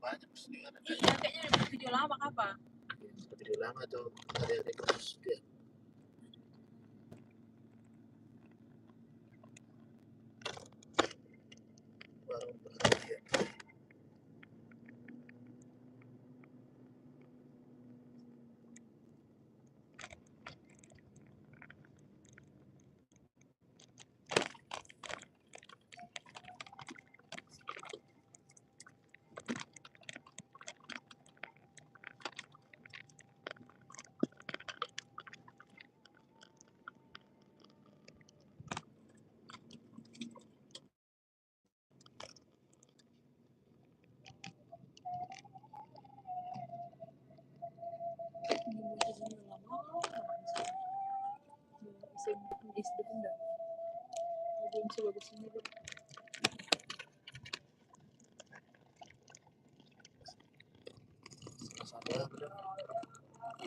banyak video ada. Iya, kayaknya video lama apa? Video lama tuh ada kasus dia. Baru dia.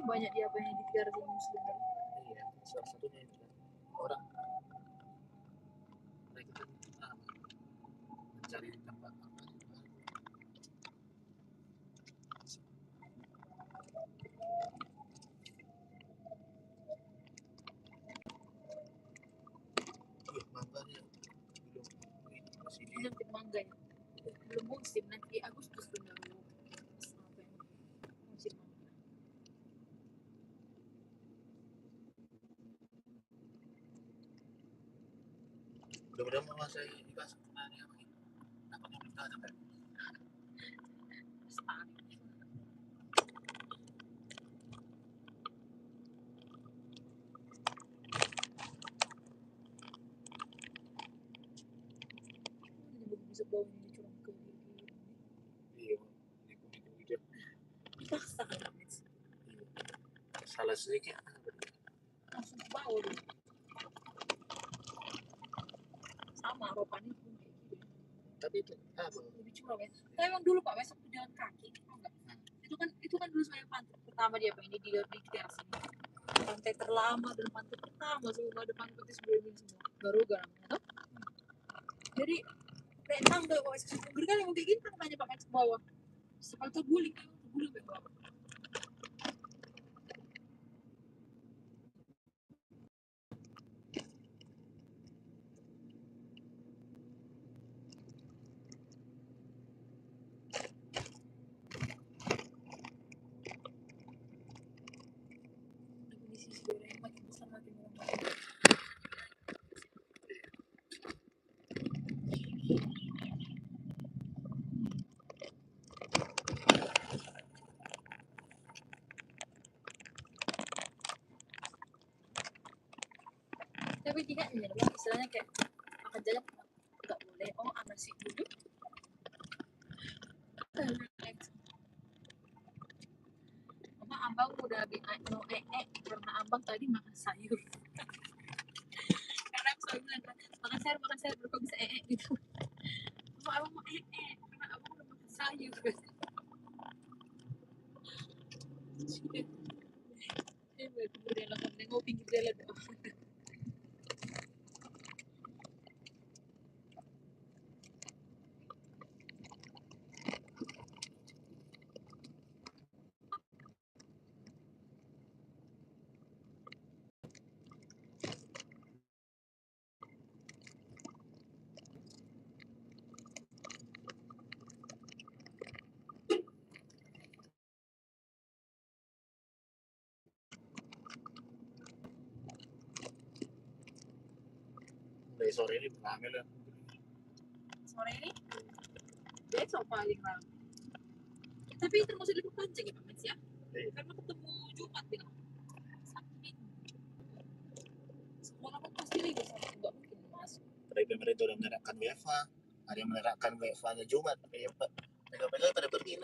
Banyak dia apa yang dikejar di muslim. Iya, salah satunya itu orang mereka kan mencari tempat apa mangganya belum masih di mangga ya. Belum musim, nanti Agustus baru musim mangga. mudah-mudahan menguasai bahasa Kenani apa ini dapat yang kita ada bisa bawa ini curang ke iya nipu dia dipaksa kan salah sedikit langsung bawa dulu. Sama ropannya pun kayak gitu. tapi itu apa Lebih curang ya. Tapi emang dulu Pak besok tuh jalan kaki, enggak? Itu kan dulu saya pantai pertama dia Pak ini di teras ini. Pantai terlama dan pantai pertama semua ada pantai sebelum ini semua. Baru gak namanya. Jadi naik tangga Pak besok kan yang kayak gitu tanya Pak ke bawah. Sepal terguling ke bawah. Tapi tidak ini loh, istilahnya kayak makan jalan nggak boleh. Oh, nasi duduk. Mama abang udah mau karena abang tadi makan sayur. Karena aku selalu bilang makan sayur berkok bisa gitu. Mama abang mau karena abang udah makan sayur. Kemudian langsung nengok pinggir jalan doang. dari sore ini ramai lah Sore ini besok paling ramai. Tapi termasuk libur panjang ya Pak Mens ya? Karena ketemu Jumat ya. Sakit. Sekolah kan pasti libur sama nggak mungkin masuk. Tapi pemerintah udah menerapkan WFH ada yang menerapkan WFH-nya Jumat pegang-pegang pada pergi